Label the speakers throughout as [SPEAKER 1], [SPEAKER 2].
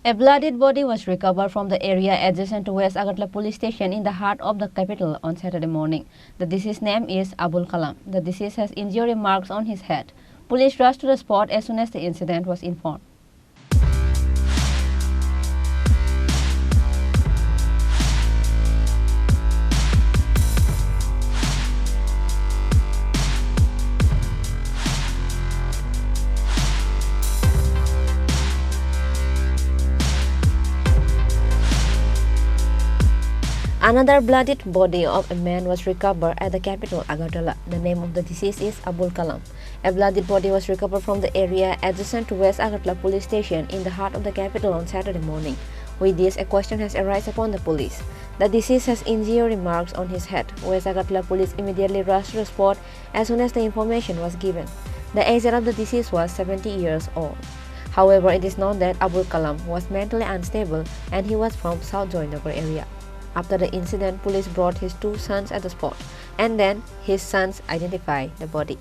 [SPEAKER 1] A bloodied body was recovered from the area adjacent to West Agartala Police Station in the heart of the capital on Saturday morning. The deceased's name is Abul Kalam. The deceased has injury marks on his head. Police rushed to the spot as soon as the incident was informed. Another bloodied body of a man was recovered at the capital, Agartala. The name of the deceased is Abul Kalam. A bloodied body was recovered from the area adjacent to West Agartala Police Station in the heart of the capital on Saturday morning. With this, a question has arisen upon the police. The deceased has injury marks on his head. West Agartala police immediately rushed to the spot as soon as the information was given. The age of the deceased was 70 years old. However, it is known that Abul Kalam was mentally unstable and he was from South Joynagar area. After the incident, police brought his two sons at the spot, and then his sons identified the body.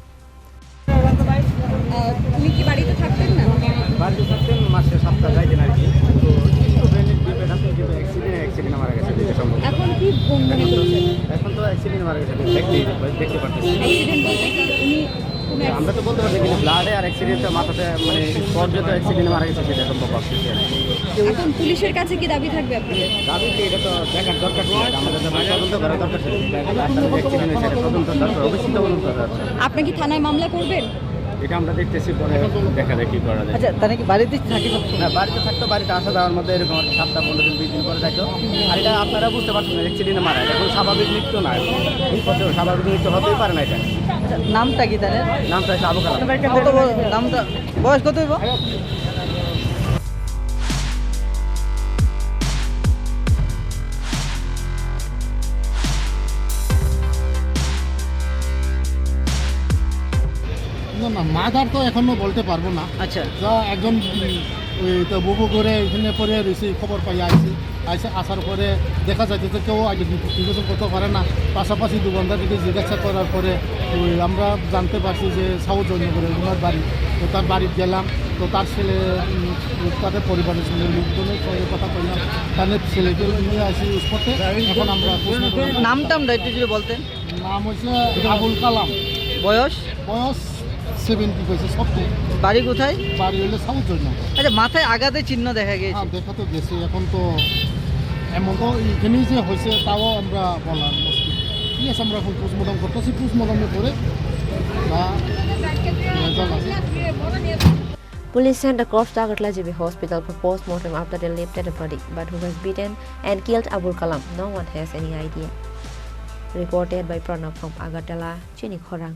[SPEAKER 2] আমরা তো বলতে পারছি কিন্তু ব্লাডে আর অ্যাক্সিডেন্টে মাথাতে মানে স্পটে তো অ্যাক্সিডেন্টে মারা গেছে সেটা সম্ভব আছে।
[SPEAKER 3] এখন পুলিশের কাছে কি দাবি থাকবে আপনাদের?
[SPEAKER 2] দাবি কি এটা তো দেখার দরকার ছিল, আমাদের তো তদন্ত করার দরকার ছিল। অ্যাক্সিডেন্ট হয়েছে তদন্ত দরকার, অবশ্যই তদন্ত দরকার।
[SPEAKER 3] আপনি কি থানায় মামলা করবেন?
[SPEAKER 2] এটা আমরা দেখতেছি, পরে দেখা যায় কি করা যায়।
[SPEAKER 4] আচ্ছা, তাহলে কি বাড়িতে থাকি?
[SPEAKER 2] না, বাড়িতে থাকতো, বাড়িতে আসা যাওয়ার মধ্যে এরকম 7-15 দিন 20 দিন করে যাইতো। আর এটা আপনারা বুঝতে পারছেন না, অ্যাক্সিডেন্টে মারা, এটা কোনো স্বাভাবিক মৃত্যু না। স্বাভাবিক মৃত্যু হতেই পারে না এটা।
[SPEAKER 4] নামটা কি তাহলে?
[SPEAKER 2] নামটা হচ্ছে আবু কালাম।
[SPEAKER 4] কত নামটা বয়স কত হইব?
[SPEAKER 5] না, মাদার তো এখনো বলতে পারবো না।
[SPEAKER 4] আচ্ছা,
[SPEAKER 5] যা একজন ওই তো বুবু করে এখানে পরে রয়েছে, খবর পাই আসার পরে দেখা যাচ্ছে যে কেউ আইডেন্টিফিকেশন করতে পারে না। পাশাপাশি দু ঘন্টা থেকে জিজ্ঞাসা করার পরে ওই আমরা জানতে পারছি যে সাউথ জয়নগরে ওনার বাড়ি। তো তার বাড়িতে গেলাম, তো তার ছেলে তাদের পরিবারের ছেলে লোকজনের সঙ্গে কথা বললাম, তাদের ছেলেকে নিয়ে আসি স্পটে। এখন আমরা
[SPEAKER 4] নামটা একটু যদি বলতেন।
[SPEAKER 5] নাম হচ্ছে আবুল কালাম।
[SPEAKER 4] বয়স?
[SPEAKER 5] বয়স 70 হয়েছে। সত্যি
[SPEAKER 4] বাড়ি কোথায়?
[SPEAKER 5] বাড়ি হলে সাউথ জয়নগর।
[SPEAKER 4] আচ্ছা, মাথায় আঘাতের চিহ্ন দেখা গিয়েছে?
[SPEAKER 5] হ্যাঁ, দেখা তো গেছে। এখন তো এমন তো এখানেই যে হয়েছে তাও আমরা বলার মুশকিল। ঠিক আছে, আমরা এখন পোস্টমর্টম করতেছি, পোস্টমর্টমের পরে
[SPEAKER 1] Police sent the corpse to Agartala GB Hospital for post-mortem after they lifted the body, but who was beaten and killed Abul Kalam, no one has any idea. Reported by Pranav from Agartala, Chini, Khorang.